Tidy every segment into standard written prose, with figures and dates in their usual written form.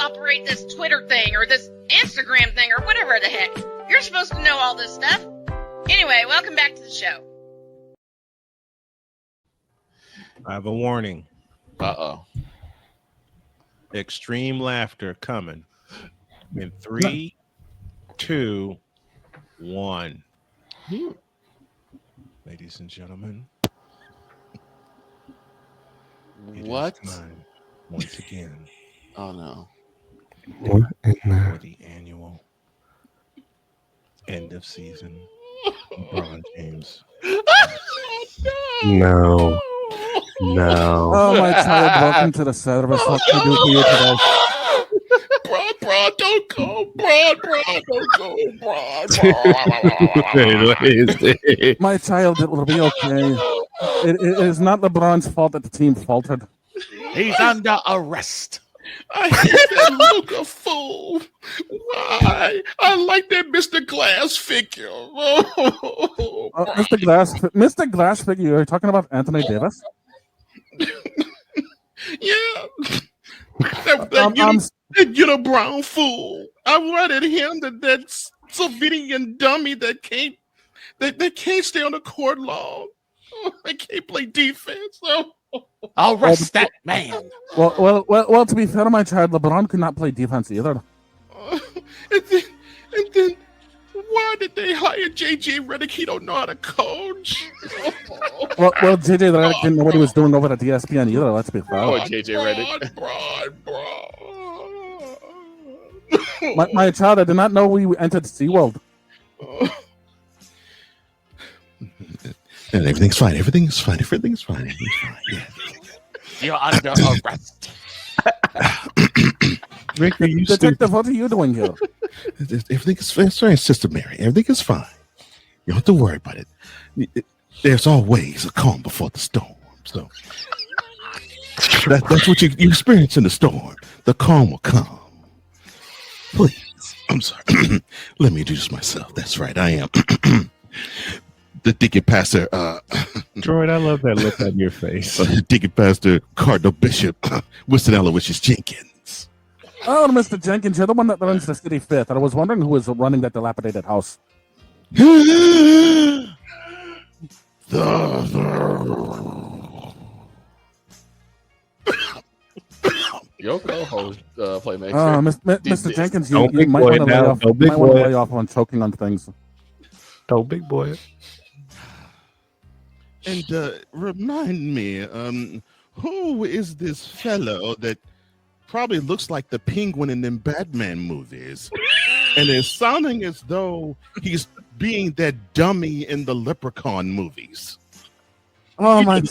operate this Twitter thing or this Instagram thing or whatever the heck. You're supposed to know all this stuff. Anyway, welcome back to the show. I have a warning. Uh-oh. Extreme laughter coming in 3, 2, 1. Ladies and gentlemen, What? Time once again. Oh no. What in For the annual end of season LeBron James. No. No. Oh, my child, welcome to the service. What can we do for you today? Bro, don't go. Bro, don't go. Bro. My child, it will be okay. It is not LeBron's fault that the team faltered. He's under arrest. I hate that Luka fool. Why? I like that Mr. Glass figure. Mr. Glass figure, you're talking about Anthony Davis? Yeah. That Brown fool. I wanted him that Slovenian dummy that can't stay on the court long. They can't play defense. Arrest that man. Well, to be fair, my child, LeBron could not play defense either. And then why did they hire JJ Redick? He don't know how to coach. Well, JJ Redick didn't know what he was doing over at ESPN either. Let's be fair. Oh, JJ Redick. My child, I did not know we entered SeaWorld. And everything's fine. Everything's fine. Yeah. You're under arrest. Rick, are you Detective, what are you doing here? Everything is fine, Sister Mary. Everything is fine. You don't have to worry about it. There's always a calm before the storm. So that's what you experience in the storm. The calm will come. Please. I'm sorry. Let me introduce myself. That's right. I am the Deacon Pastor. Droid, I love that look on your face. Deacon Pastor Cardinal Bishop Winston Aloysius Jenkins. Oh, Mr. Jenkins, you're the one that runs the city fifth. I was wondering who was running that dilapidated house. Your co-host, playmaker. Mr. Jenkins, you might want to lay off on choking on things. Oh, big boy. And remind me, who is this fellow that probably looks like the penguin in them Batman movies, and is sounding as though he's being that dummy in the Leprechaun movies? Oh, my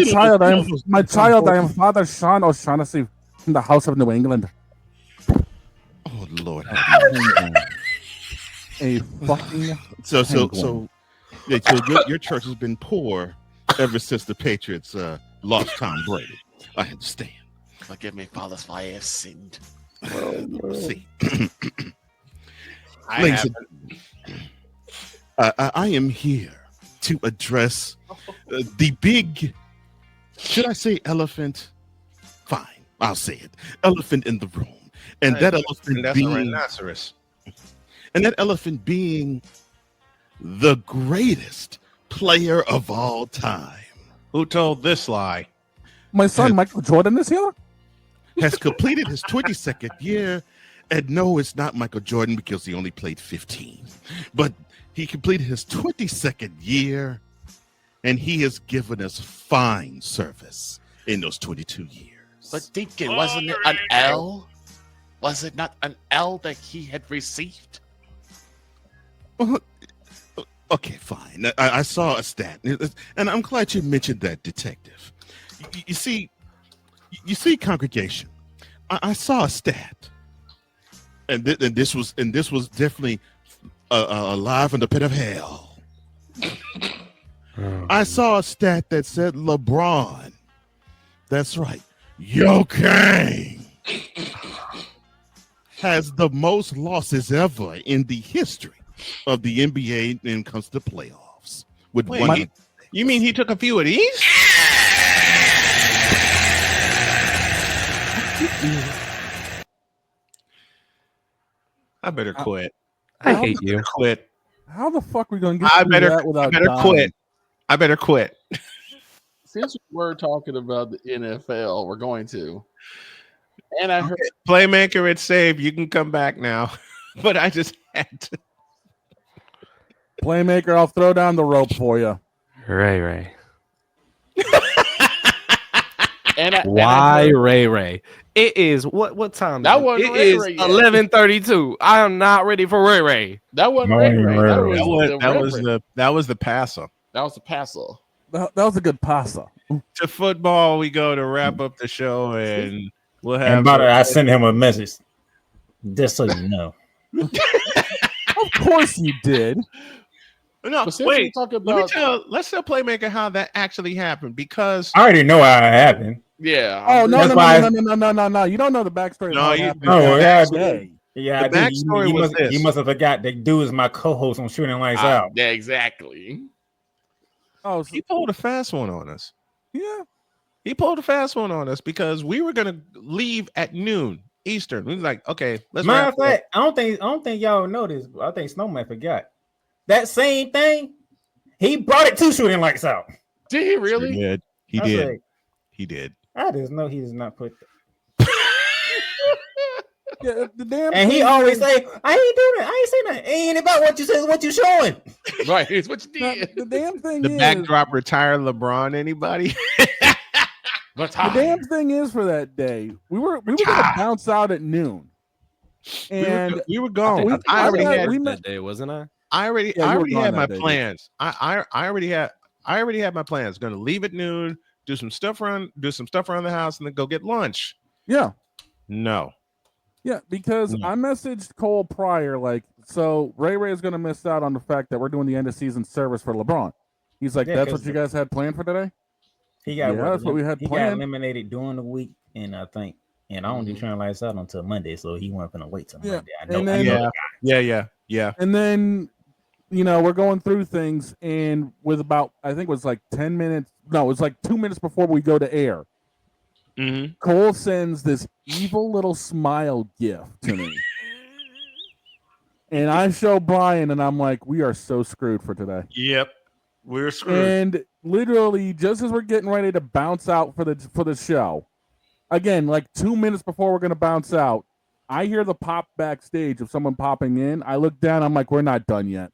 child! I am Father Sean O'Shaughnessy from the House of New England. Oh Lord! A fucking so your church has been poor ever since the Patriots lost Tom Brady. I understand. Forgive me, fathers, for I have sinned. See, I am here to address the big, should I say elephant? Fine, I'll say it. Elephant in the room. And that elephant being a rhinoceros. And that elephant being the greatest player of all time. Who told this lie? My son, Michael Jordan, is here? Has completed his 22nd year. And no, it's not Michael Jordan because he only played 15. But he completed his 22nd year, and he has given us fine service in those 22 years. But Deacon, wasn't it an L? Was it not an L that he had received? Okay, fine. I saw a stat, and I'm glad you mentioned that, Detective. You see, congregation, I saw a stat, and this was definitely alive in the pit of hell. I saw a stat that said LeBron. That's right, Yo King has the most losses ever in the history of the NBA when it comes to playoffs. You mean he took a few of these? I better quit. I hate you. Quit. How the fuck are we gonna get I through better. that without I better dying? quit. I better quit. Since we're talking about the NFL, we're going to. And I heard Playmaker, it's safe. You can come back now. But I just had to. Playmaker, I'll throw down the rope for you. Ray. and Why Ray? It is what time? That is wasn't it Ray is Ray yet. 11:32. I am not ready for Ray. That wasn't No, Ray ain't Ray. Ray That Ray. was That was the passer. That was the passer. That was a good passa. To football, we go to wrap up the show, and we'll have. And by the way, I sent him a message. Just so you know. Of course you did. No, But since we wait. talk about Let's tell Playmaker how that actually happened, because I already know how it happened. yeah. Oh no, That's no, why no, no, no, no, no, no! You don't know the backstory. No, of how it you- happened. Oh, well, yeah, I do. Hey. Yeah, The I do. backstory was this. You must have forgot that dude is my co-host on Shooting Lights Out. Yeah, exactly. Oh, so, he pulled a fast one on us. yeah. He pulled a fast one on us because we were gonna leave at noon Eastern. We was like, okay, let's. Matter wrap of it up. fact, I don't think y'all know this. But I think Snowman forgot that same thing. He brought it to Shooting Lights Out. Did he really? He did. He I did. said, He did. I just know he does not put. Yeah, the damn And he thing always is- say, "I ain't doing it. I ain't saying that. It ain't about what you say. What you showing." Right. It's what you the, did. the damn thing The is backdrop retired LeBron. Anybody? But the damn thing is for that day. We were gonna bounce out at noon, and we were gone. we- I already I- had. we that met- day, wasn't I? I already Yeah, you were gone had my that day, dude. plans. I already had my plans. Going to leave at noon, do some stuff around the house, and then go get lunch. yeah, No. yeah, because No. I messaged Cole prior, like, so Ray is gonna miss out on the fact that we're doing the end of season service for LeBron. He's like, Yeah, that's 'cause what you guys had planned for today. He got Yeah, that's what we had He planned. got eliminated during the week, and I don't do Shooting Lights Out until Monday, so he wasn't gonna wait till Yeah, Monday. I know. and I then- know. Yeah. And then, we're going through things, and with about, I think it was like 10 minutes. No, it was like 2 minutes before we go to air. Mm-hmm. Cole sends this evil little smile gif to me. And I show Brian, and I'm like, we are so screwed for today. Yep. We're screwed. And literally, just as we're getting ready to bounce out for the show, again, like 2 minutes before we're going to bounce out, I hear the pop backstage of someone popping in. I look down, I'm like, we're not done yet.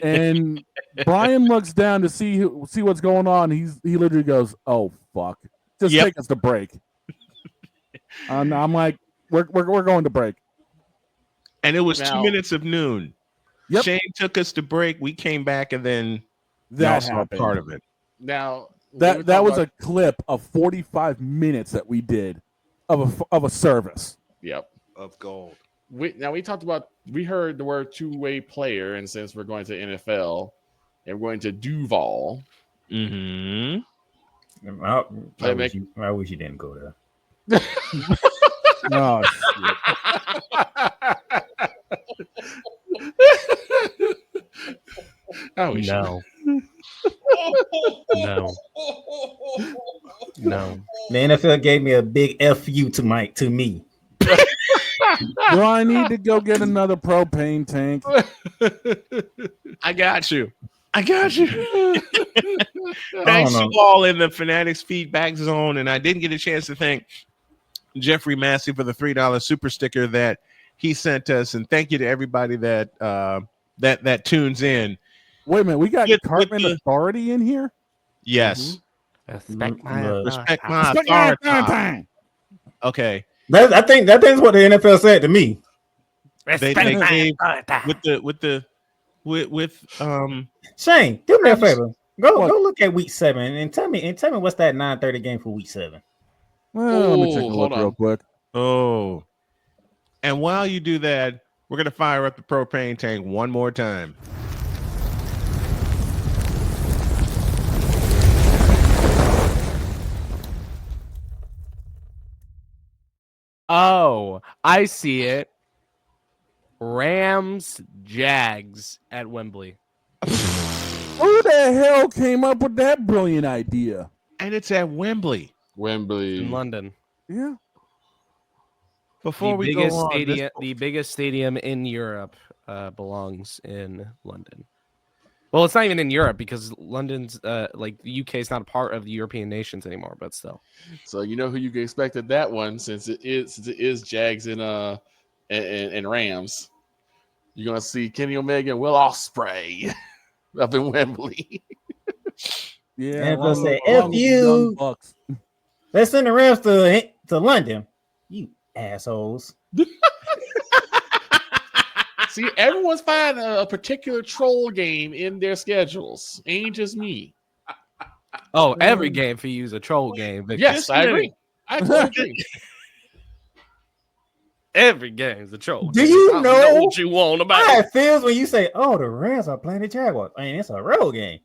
And Brian looks down to see what's going on. He literally goes, "Oh fuck, just Yep. take us to break." And I'm like, "We're going to break." And it was Now- 2 minutes of noon. Yep. Shane took us to break. We came back, and then That saw happened. part of it. Now That was a clip of 45 minutes that we did of a service. Yep. Of gold. We talked about, we heard the word two-way player, and since we're going to NFL and we're going to Duval, Mm-hmm. I wish you didn't go there. Oh shit! oh we should- No. No. No. The NFL gave me a big FU to me. Do I need to go get another propane tank? I got you. Thanks know. to all in the Fanatics feedback zone, and I didn't get a chance to thank Jeffrey Massey for the $3 super sticker that he sent us, and thank you to everybody that that tunes in. Wait a minute, we got With Cartman the- Authority in here. Yes, Respect respect my Respect authority. my Okay, I think that's what the NFL said to me. they gave with Shane, do me a favor. Go What? look at week 7 and tell me what's that 9:30 game for week 7. Well, let me take a Oh, look hold real on. quick. oh, and while you do that, we're gonna fire up the propane tank one more time. Oh, I see it. Rams Jags at Wembley. Who the hell came up with that brilliant idea? And it's at Wembley. Wembley. In London. Yeah. Before the we biggest go on, stadium, the biggest stadium in Europe belongs in London. Well, it's not even in Europe because London's like the UK is not a part of the European nations anymore, but still. So you know who you can expect at that one, since it is Jags and Rams. You're gonna see Kenny Omega and Will Ospreay up in Wembley. Yeah, And along, say, along F with the Young you. Bucks. Let's send the Rams to London. You assholes. See, everyone's finding a particular troll game in their schedules. Ain't just me. Oh, every game for you is a troll game. Victor. Yes, I agree. I totally agree. Every game is a troll. Do game. you I know what you want about how it? it feels when you say, "Oh, the Rams are playing the Jaguars"? I mean, it's a road game.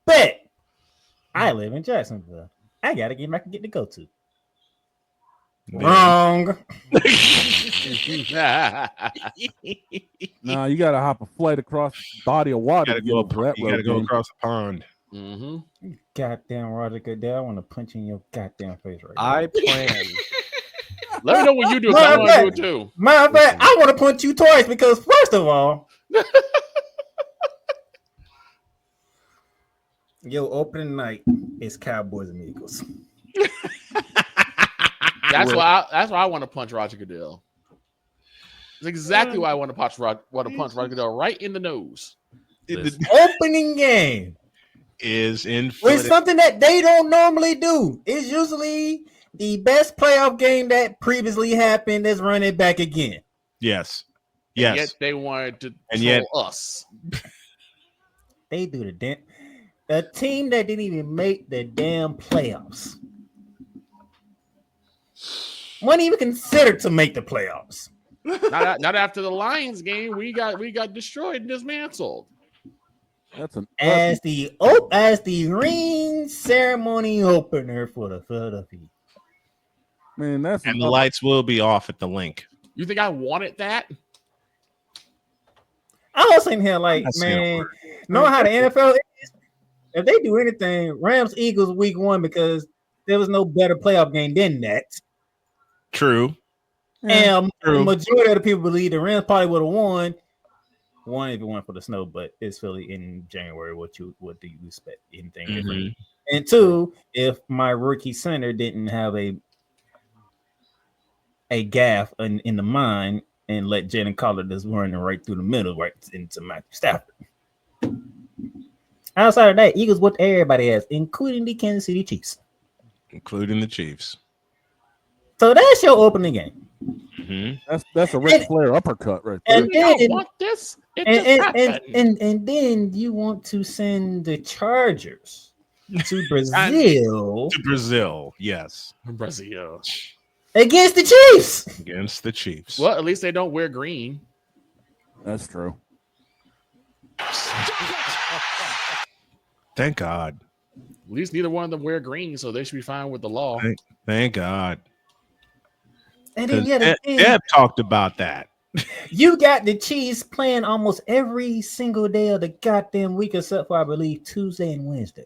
But I live in Jacksonville. I got a game I can get to go to. Wrong. No, you got to hop a flight across the body of water. You gotta go, to that road game. across the pond. Mm-hmm. Goddamn Roger Goodell, I want to punch you in your goddamn face right now. I plan. Let me know what you do. 'Cause I want to do it too. Matter of fact, I want to punch you twice because first of all, your opening night is Cowboys and Eagles. That's why I want to punch Roger Goodell. It's exactly why I want to punch Roger Goodell right in the nose. Opening game Is in is something that they don't normally do. It's usually the best playoff game that previously happened is run it back again. Yes. And Yes. yet they wanted to And troll yet- us. They do the damn. A team that didn't even make the damn playoffs. Wasn't even considered to make the playoffs. not after the Lions game. We got destroyed and dismantled. That's an As the ring ceremony opener for the Philadelphia. man. That's And the lights will be off at the link. You think I wanted that? I was sitting here like, That's saying a man, word. knowing how the NFL is, if they do anything, Rams Eagles week 1 because there was no better playoff game than that. True. And the true. majority of the people believe the Rams probably would have won. One if it went for the snow, but it's Philly in January. What do you expect? Anything different? And two, if my rookie center didn't have a gaff in the mind and let Jalen Collar just run right through the middle, right into Matthew Stafford. Outside of that, Eagles whooped everybody else, including the Kansas City Chiefs. Including the Chiefs. So that's your opening game. Mm-hmm. That's a Ric Flair uppercut right there. And then, I want this. It just happened. and then you want to send the Chargers to Brazil To Brazil, yes. Brazil. against the Chiefs. Against the Chiefs. Well, at least they don't wear green. That's true. Thank God. At least neither one of them wear green, so they should be fine with the law. Thank God. And then 'Cause yet again, Deb talked about that. you got the Chiefs playing almost every single day of the goddamn week, except for I believe Tuesday and Wednesday.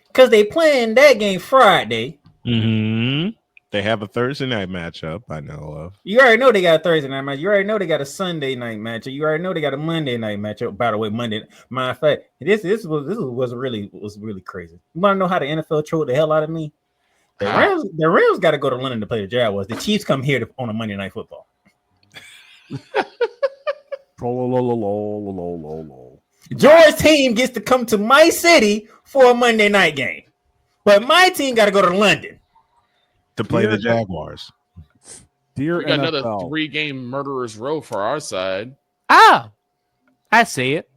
Because they playing that game Friday. Mm-hmm. They have a Thursday night matchup, I know of. You already know they got a Thursday night match. You already know they got a Sunday night matchup. You already know they got a Monday night matchup. By the way, Monday. Matter of fact, this was really crazy. You want to know how the NFL trolled the hell out of me? The Rams got to go to London to play the Jaguars. The Chiefs come here on a Monday Night Football. George's team gets to come to my city for a Monday night game, but my team got to go to London To play the Jaguars. Dear We got another NFL. 3-game murderer's row for our side Ah, I see it.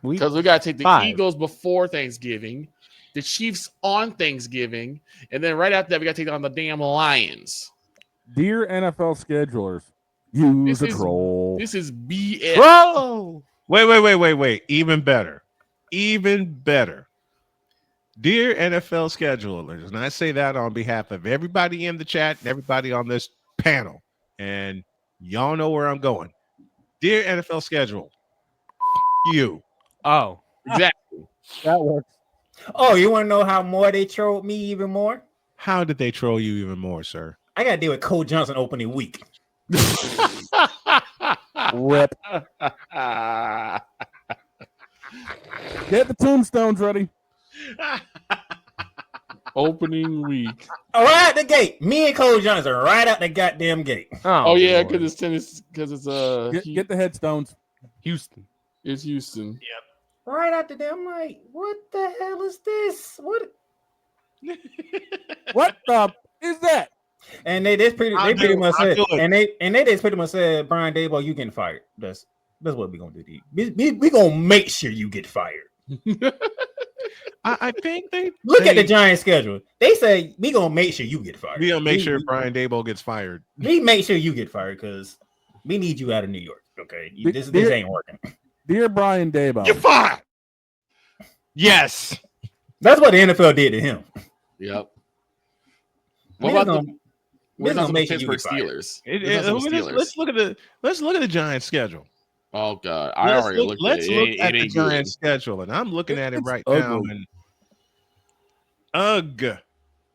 because we got to take the 5. Eagles before Thanksgiving, the Chiefs on Thanksgiving, and then right after that we got to take on the damn Lions. Dear NFL schedulers, use This a is- troll. This is BS. Bro, Wait. Even better. Dear NFL schedulers, and I say that on behalf of everybody in the chat and everybody on this panel, and y'all know where I'm going. Dear NFL schedule, you. oh, Exactly. That works. Oh, you want to know how more they trolled me even more? How did they troll you even more, sir? I gotta deal with Cole Johnson opening week. Rip. Get the tombstones ready. Opening week. Right out the gate. Me and Cole Johnson right out the goddamn gate. Oh yeah, Lord. because it's tennis. Because it's Get the headstones. Houston. it's Houston. Right out the damn like, what the hell is this? What? What the is that? And they pretty much said, and they just pretty much said, Brian Daboll, you getting fired. That's what we're gonna do to you. We gonna make sure you get fired. I think they Look at the Giants schedule. They say we gonna make sure you get fired. We gonna make sure Brian Daboll gets fired. We make sure you get fired because we need you out of New York. Okay, this ain't working. Dear Brian Daboll, You're fired. Yes, that's what the NFL did to him. Yep. What What about about the Pittsburgh Steelers? let's look at the Giants schedule. Oh God, I already looked Let's at it. look It at the ain't good. Giants schedule, and I'm looking at it right ugly. now. And ugh,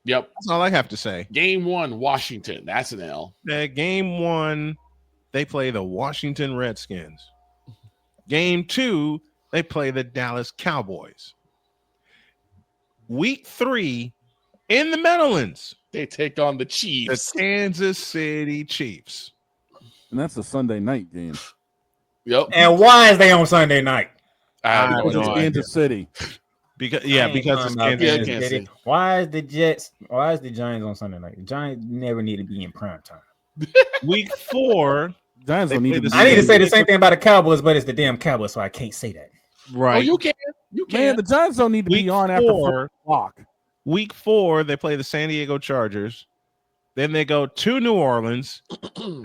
Yep. that's all I have to say. Game 1, Washington. That's an L. Game 1, they play the Washington Redskins. Game 2, they play the Dallas Cowboys. Week 3, in the Meadowlands, They take on the the Chiefs. Kansas City Chiefs. and that's a Sunday night game. Yep. And why is they on Sunday night? I have no Because it's idea. Kansas City. Because I ain't because talking it's about Kansas Kansas City. City. City. Why is the Jets? Why is the Giants on Sunday night? The Giants never need to be in prime time. Week 4, Giants They don't need play to. the I need to Same. say the same thing about the Cowboys, but it's the damn Cowboys, so I can't say that. right? Oh, you can. You can. Man, the Giants don't need to Week be on after 4, 4 o'clock. Week 4, they play the San Diego Chargers. Then they go to New Orleans.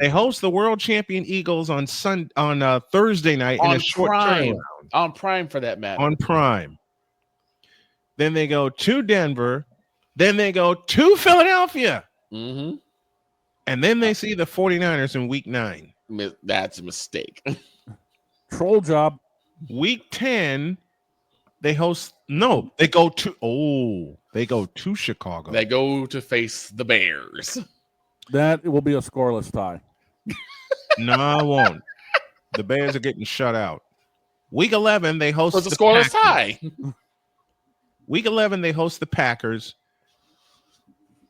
They host the world champion Eagles on Thursday night in On a short Prime. turnaround On Prime for that matter. on Prime. Then they go to Denver. Then they go to Philadelphia. Mm-hmm. And then they see the 49ers in week 9. That's a mistake. Troll job. Week 10, they go to Chicago. They go to face the Bears. That will be a scoreless tie. No, I won't. The Bears are getting shut out. Week 11, they host It's a the scoreless Packers. tie. Week 11, they host the Packers.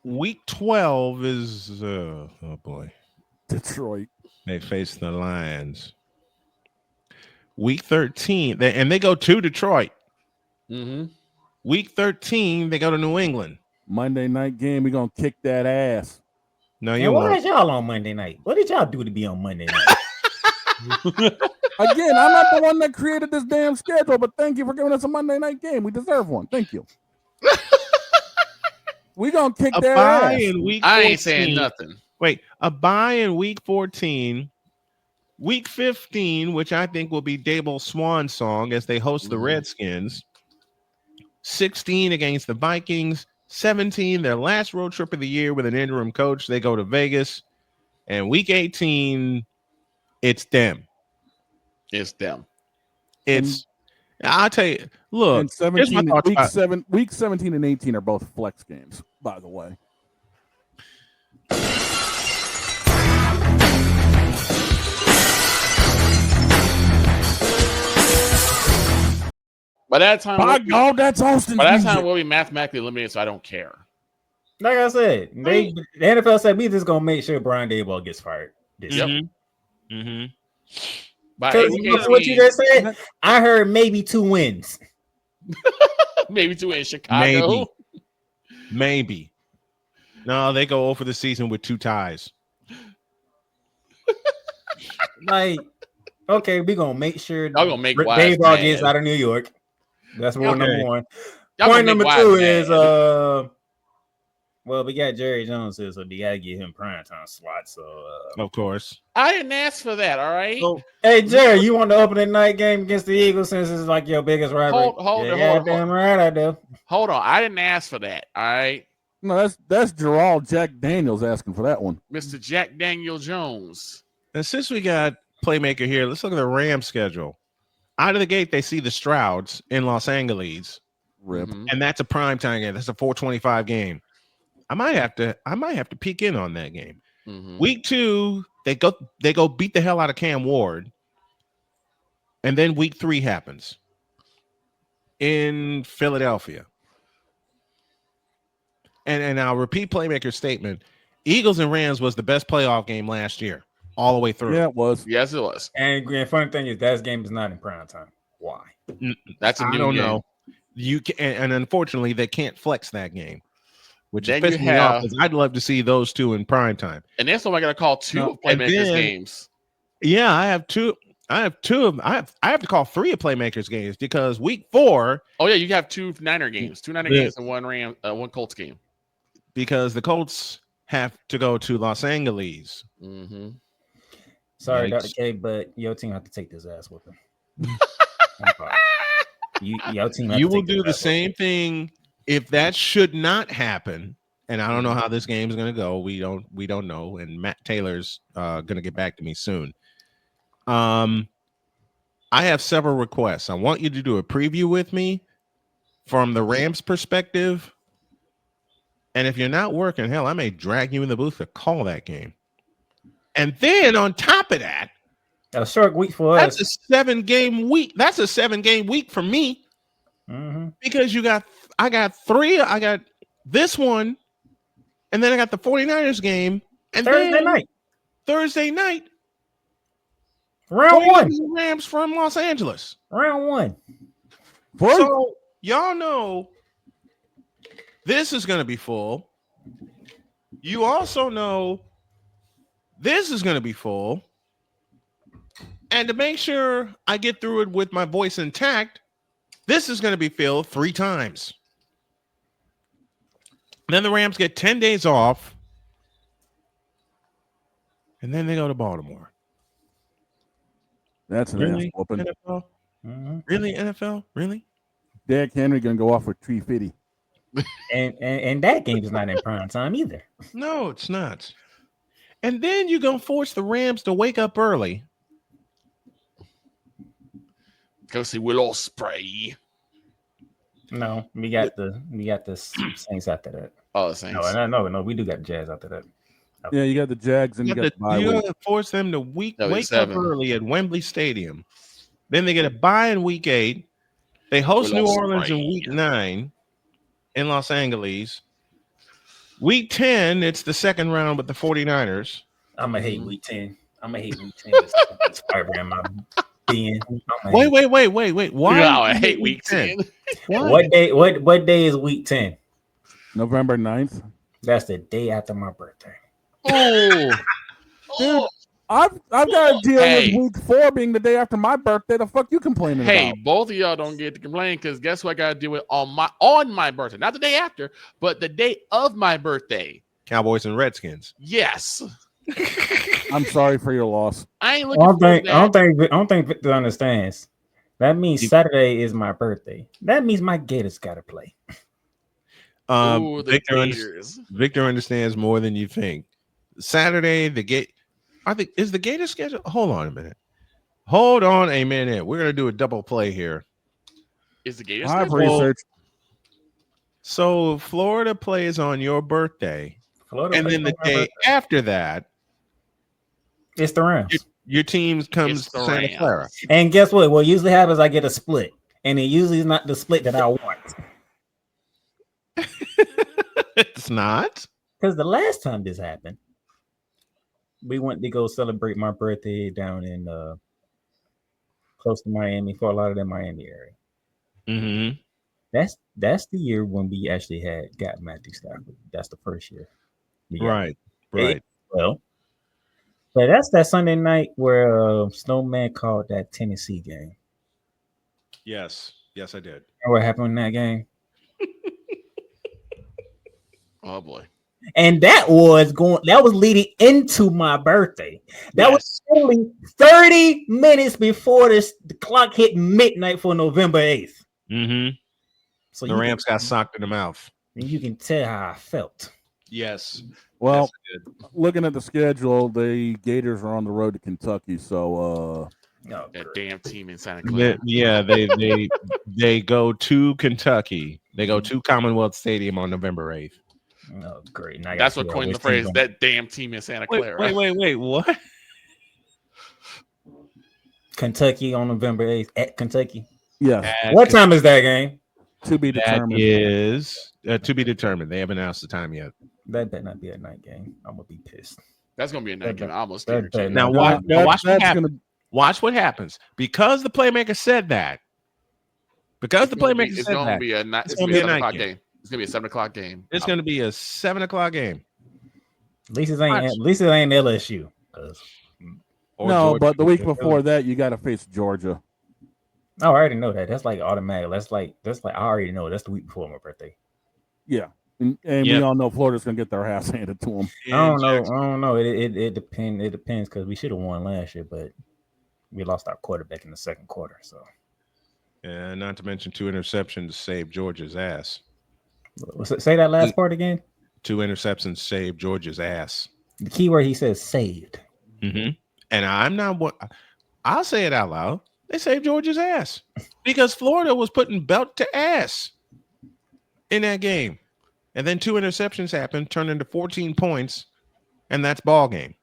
Week 12 is oh boy, Detroit. they face the Lions. Week 13, they go to Detroit. Mm-hmm. Week 13, they go to New England. Monday night game. We're gonna kick that ass. No, And you why won't. is y'all on Monday night? What did y'all do to be on Monday night? Again, I'm not the one that created this damn schedule, but thank you for giving us a Monday night game. We deserve one. Thank you. We gonna kick A their bye ass. in week 14. I ain't saying nothing. Wait, a bye in week 14. Week 15, which I think will be Daboll's swan song as they host the Redskins. 16 against the Vikings. 17, their last road trip of the year with an interim coach. They go to Vegas. And week 18, it's them. It's them. I'll tell you, look, And here's my 17, thoughts about- week 17 and 18 are both flex games, by the way. By that time, By God, that's Austin. by that time, we'll be mathematically eliminated, so I don't care. Like I said, the NFL said we just gonna make sure Brian Daboll gets fired. This Yep. year. Mm-hmm. By Because what you just said, I heard maybe 2 wins. maybe to in Chicago. Maybe. No, they go over the season with 2 ties. Like, okay, we gonna make sure Y'all gonna make Wise Daboll mad. gets out of New York. That's rule Okay. number 1. Y'all Point gonna make number Wise 2 mad. is well, we got Jerry Jones here, so they gotta give him primetime slot. So Of course. I didn't ask for that. All right. hey Jerry, you want the opening night game against the Eagles since it's like your biggest rivalry? Hold yeah, on, hold on, damn right I do. Hold on. I didn't ask for that. All right, No, that's Gerald Jack Daniels asking for that one. Mr. Jack Daniel Jones. And since we got Playmaker here, let's look at the Rams schedule. Out of the gate, they see the Strouds in Los Angeles, Rip. Mhm. and that's a primetime game. That's a 425 game. I might have to peek in on that game. Mhm. Week 2, they go beat the hell out of Cam Ward, and then week 3 happens in Philadelphia. And I'll repeat Playmaker's statement: Eagles and Rams was the best playoff game last year, all the way through. Yeah, it was. Yes, it was. And the funny thing is, that game is not in prime time. Why? That's a new I don't game. know. You can, and unfortunately, they can't flex that game, which is Then you pissing me off have- because I'd love to see those two in prime time. And that's why I got to call 2 No, of Playmakers and then- games. Yeah, I have two. I have to call 3 of Playmakers games because week 4, Oh yeah, you have 2 Niner games, 2 Niner Yeah. games, and 1 Colts game. because the Colts have to go to Los Angeles. Mm-hmm. Sorry, Yikes. Dr. K, but your team have to take this ass whooping. I'm sorry. Your team have You to will take this do the ass same thing if that should not happen. And I don't know how this game is going to go. We don't know. And Matt Taylor's going to get back to me soon. I have several requests. I want you to do a preview with me from the Rams perspective. And if you're not working, hell, I may drag you in the booth to call that game. And then on top of that, whooping. A short week for that's us. a 7-game week. That's a 7-game week for me because I got 3. I got this one, and then I got the 49ers game. And Thursday then night, Thursday night, round 1. 49ers and Rams from Los Angeles. Round 1. So y'all know this is going to be full. You also know this is going to be full. And to make sure I get through it with my voice intact, this is going to be filled 3 times. Then the Rams get 10 days off. And then they go to Baltimore. That's an ass whooping. NFL? Really, NFL? Really? Derrick Henry gonna go off with 350. And that game is not in prime time either. No, it's not. And then you're going to force the Rams to wake up early. Go see Will Ospreay. No, we got the Saints after that. Oh, the Saints. No, we do got the Jazz after that. Yeah, you got the Jags and you got the bye You week. got to force them to wake That was up 7. early at Wembley Stadium. Then they get a bye in week 8. They host Will New Orleans in Ospreay. week 9 in Los Angeles. Week 10, it's the second round with the 49ers. I'm gonna hate week 10. I'm gonna hate week 10. It's fiber in my being. Wait. Why? No, I hate week 10. What day is week 10? November 9th. That's the day after my birthday. Oh, Dude, I've got to deal Hey. with week 4 being the day after my birthday. The fuck you complaining hey, about? both of y'all don't get to complain because guess what I got to deal with on my birthday? Not the day after, but the day of my birthday. Cowboys and Redskins. Yes, I'm sorry for your loss. I ain't looking I for that. don't think Victor understands. That means Saturday is my birthday. That means my Gators gotta play. Ooh, the Victor, Gators. Victor understands more than you think. Saturday, is the Gator schedule? Hold on a minute. We're gonna do a double play here. Is the Gators? I've schedule? researched. So Florida plays on your birthday, Florida and plays then the on my day birthday. after that, It's the Rams. your team comes It's to the Santa Rams. Clara. And guess what? What usually happens, I get a split, and it usually is not the split that I want. It's not. Because the last time this happened, we went to go celebrate my birthday down in close to Miami, Fort Lauderdale, Miami area. Mm-hmm. That's the year when we actually got Matthew Stafford. That's the first year. we got Right. it. Right. Well, but that's that Sunday night where Snowman called that Tennessee game. Yes. Yes, I did. Remember what happened in that game? Oh boy. And that was leading into my birthday. That was only 30 minutes before the clock hit midnight for November 8th. Mm-hmm. So The Rams got socked in the mouth. you can tell how I felt. Yes. Well, Yes, I did. looking at the schedule, the Gators are on the road to Kentucky. So, Oh, That damn team in Santa They- Clara. yeah, they go to Kentucky. They go to Commonwealth Stadium on November 8th. Oh, great! Now I That's gotta what figure out coined the which team phrase. gonna- That damn team in Santa Clara. Wait. What? Kentucky on November 8th at Kentucky. Yes, What time is that game? to be That determined. is to be determined. They haven't announced the time yet. That better not be a night game. I'm gonna be pissed. That's gonna be a night game. I almost that- guarantee. that- Now No, watch. Now watch what that's happens. gonna. Watch what happens because the playmaker said that. Because the playmaker It's said gonna that. be a night. It's It's gonna gonna be be a a 7 night o'clock game. game. It's gonna be a 7 o'clock game. It's going to be a 7 o'clock game. At least it ain't LSU. 'Cause Or No, Georgia. but the week before that, you got to face Georgia. I already know that. That's like automatic. That's like I already know. That's the week before my birthday. Yeah, and we Yep. all know Florida's gonna get their ass handed to them. I don't know. It depends. It depends because we should have won last year, but we lost our quarterback in the second quarter. So And not to mention 2 interceptions saved Georgia's ass. say that last part again. 2 interceptions saved Georgia's ass. The key word he says saved. Mm-hmm. And I'm not what I'll say it out loud. They saved Georgia's ass because Florida was putting belt to ass in that game. And then 2 interceptions happened, turned into 14 points, and that's ball game.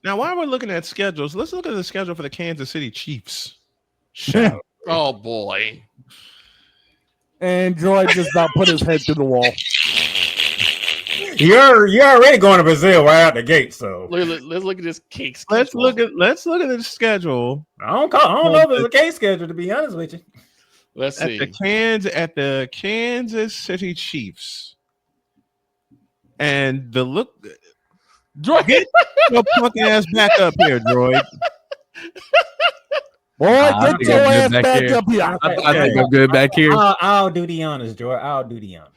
Now, while we're looking at schedules, let's look at the schedule for the Kansas City Chiefs. Shout. Oh boy. And Droid just about put his head through the wall. You're already going to Brazil right out the gate. So Let's look at this cake. Let's schedule. look at the schedule I don't know if it's a case schedule, to be honest with you. Let's at see. the Kansas City Chiefs. And the look Droid. get your punk ass back up here, Droid. Boy, I get think your I'm good ass back back here. up here. I think I'm good back here. I'll do the honors, George. I'll do the honors.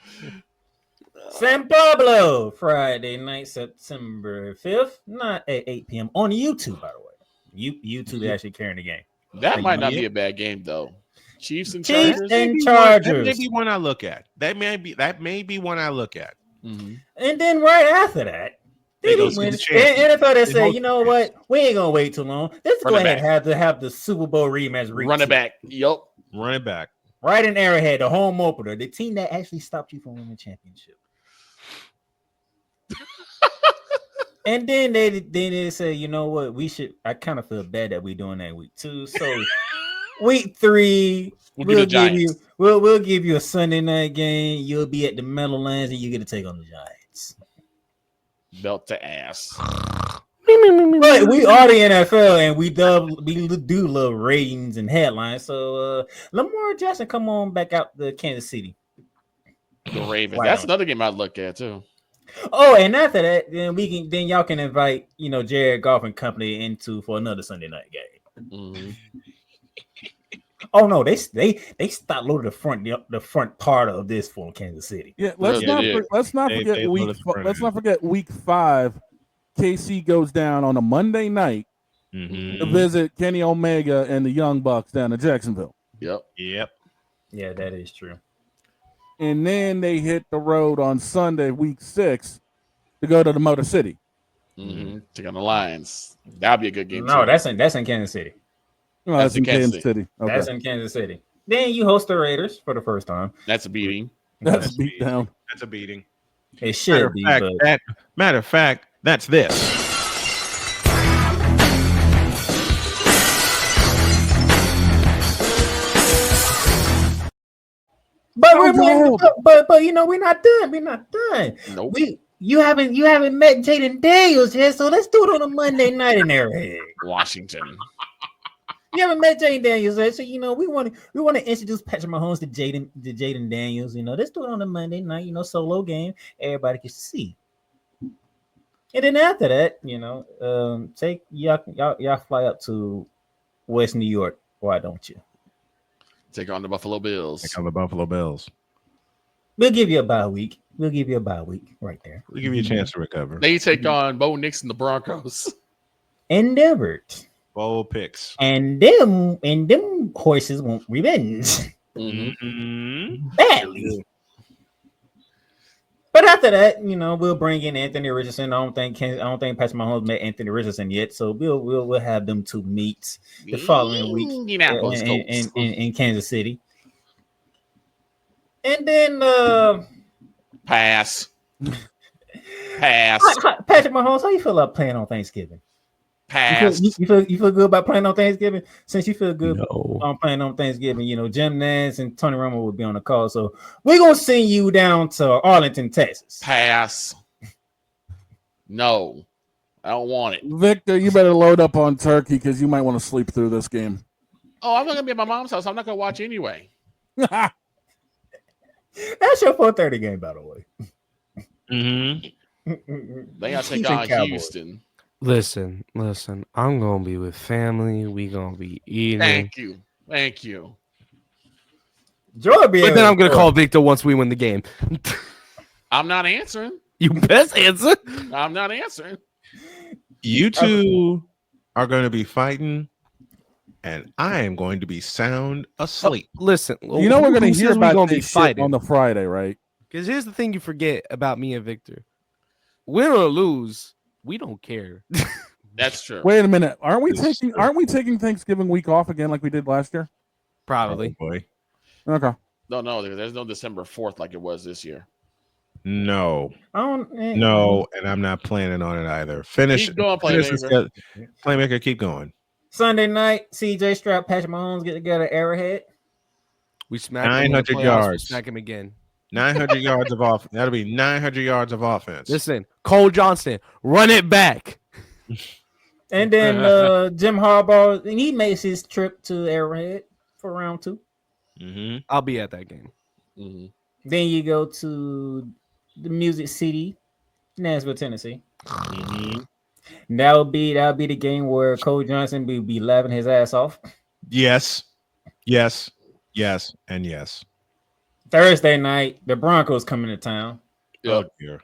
San Pablo, Friday night, September 5th, not at 8 p.m. on YouTube, by the way. YouTube is actually carrying the game. That might not be a bad game though. Chiefs and Chiefs Chargers. and That Chargers. may be one I look at. That may be one I look at. Mhm. And then right after that, They go they see win. the champion. NFL that They said, host you know what? We ain't gonna wait too long. Let's go Run it ahead and have the Super Bowl rematch. Run it back. Yup. Run it back. Right in Arrowhead, the home opener, the team that actually stopped you from winning the championship. And then they say, you know what? We should. I kind of feel bad that we're doing that week 2. So week 3, We'll give you Giants. we'll give you a Sunday night game. You'll be at the Meadowlands and you get to take on the Giants. Belt to ass. But we are the NFL and we do love ratings and headlines. So Lamar Jackson, come on back out to Kansas City. The Ravens. Why That's don't another game I'd look at too. Oh, and after that, then y'all can invite Jared Goff and company for another Sunday night game. Mhm. Oh no, they stopped loading the front part of this for Kansas City. Yeah, let's not forget week 5. KC goes down on a Monday night to visit Kenny Omega and the Young Bucks down in Jacksonville. Yep. Yeah, that is true. And then they hit the road on Sunday, week 6, to go to the Motor City. Mm-hmm. Take on the Lions. That'd be a good game. No, too. that's in Kansas City. Oh, that's in Kansas City. Okay. That's in Kansas City. Then you host the Raiders for the first time. That's a beating. That's a beat down. That's a beating. It should be. Matter of fact, that's this. But we're not done. We're not done. Nope. You haven't met Jaden Daniels yet, so let's do it on a Monday night in Arrowhead. Washington. You haven't met Jaden Daniels yet, so we want to introduce Patrick Mahomes to Jaden Daniels. Let's do it on a Monday night. Solo game. Everybody gets to see. And then after that, take y'all fly up to West New York. Why don't you? Take on the Buffalo Bills. Take on the Buffalo Bills. We'll give you a bye week. Right there. We'll give you a chance to recover. They take on Bo Nix and the Broncos. Endeavored. Bold picks. And them horses want revenge. Mm-hmm. Badly. But after that, we'll bring in Anthony Richardson. I don't think Patrick Mahomes met Anthony Richardson yet, so we'll have them two meet the following week in Kansas City. And then Pass. Pass. Patrick Mahomes, how you feel about playing on Thanksgiving? Pass. You feel good about playing on Thanksgiving? Since you feel good No. on playing on Thanksgiving, Jim Nance and Tony Romo will be on the call. So we're gonna send you down to Arlington, Texas. Pass. No, I don't want it. Victor, you better load up on turkey because you might want to sleep through this game. Oh, I'm not gonna be at my mom's house. I'm not gonna watch anyway. That's your 4:30 game, by the way. They gotta take on Houston. Listen. I'm gonna be with family. We gonna be eating. Thank you. Jordan, But then I'm gonna call Victor once we win the game. I'm not answering. You best answer. I'm not answering. You two are going to be fighting, and I am going to be sound asleep. Listen, You know we're going to hear about gonna be this shit fighting on the Friday, right? Because here's the thing you forget about me and Victor: win or lose, we don't care. That's true. Wait a minute. Aren't we This is taking Thanksgiving week off again like we did last year? Probably. Boy. Okay. No, there's no December 4th like it was this year. No, I don't. no, and I'm not planning on it either. Finish. Keep going, finish Playmaker. Playmaker, keep going. Sunday night, CJ Stroud, Patrick Mahomes get together at Arrowhead. We smack him in the 900 playoffs, yards. We smack him again. 900 yards of offense. That'll be 900 yards of offense. Listen, Cole Johnston, run it back. And then Jim Harbaugh, and he makes his trip to Arrowhead for round 2. I'll be at that game. Then you go to the Music City, Nashville, Tennessee. That'll be the game where Cole Johnson will be laughing his ass off. Yes, and yes. Thursday night, the Broncos coming to town. Oh, dear.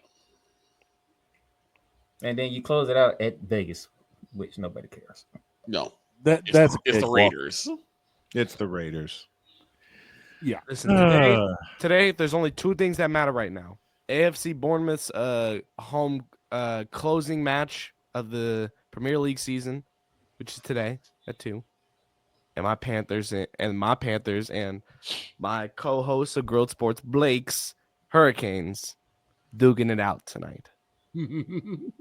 And then you close it out at Vegas, which nobody cares. No, That's it's the Raiders. It's the Raiders. Yeah. Listen, today, there's only two things that matter right now. AFC Bournemouth's home closing match of the Premier League season, which is today at 2. And my Panthers and my co-host of Grilled Sports, Blake's Hurricanes, duking it out tonight.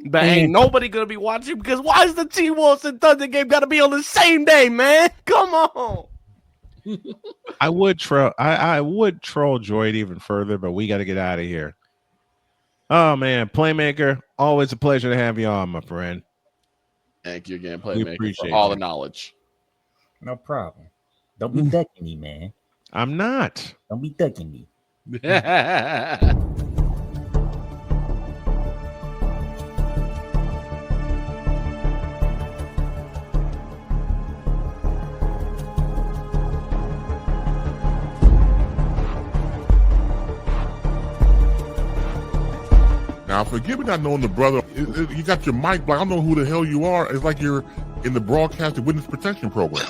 But ain't nobody gonna be watching because why is the T-Wolves and Thunder game gotta be on the same day, man? Come on. I would troll Droid even further, but we got to get out of here. Oh man, Playmaker, always a pleasure to have you on, my friend. Thank you again, We Playmaker, appreciate for all you. the knowledge. No problem. Don't be ducking me, man. I'm not. Don't be ducking me. Now, forgive me not knowing the brother. You got your mic black. I don't know who the hell you are. It's like you're in the broadcasting witness protection program.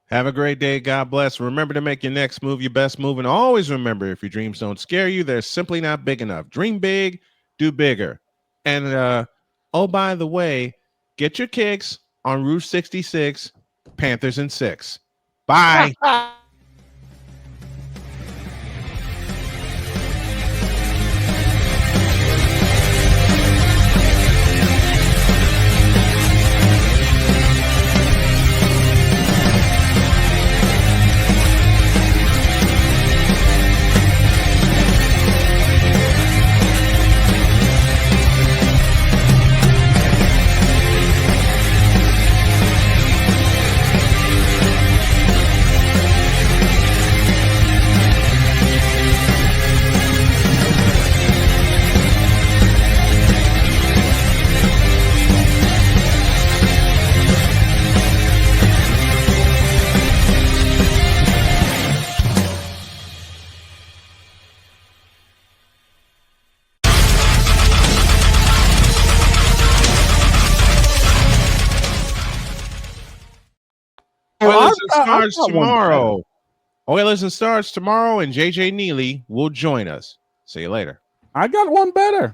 Have a great day. God bless. Remember to make your next move your best move. And always remember, if your dreams don't scare you, they're simply not big enough. Dream big, do bigger. And, oh, by the way, get your kicks on Route 66, Panthers in 6. Bye. Oilers starts tomorrow. Oilers and starts tomorrow, and JJ Neely will join us. See you later. I got one better.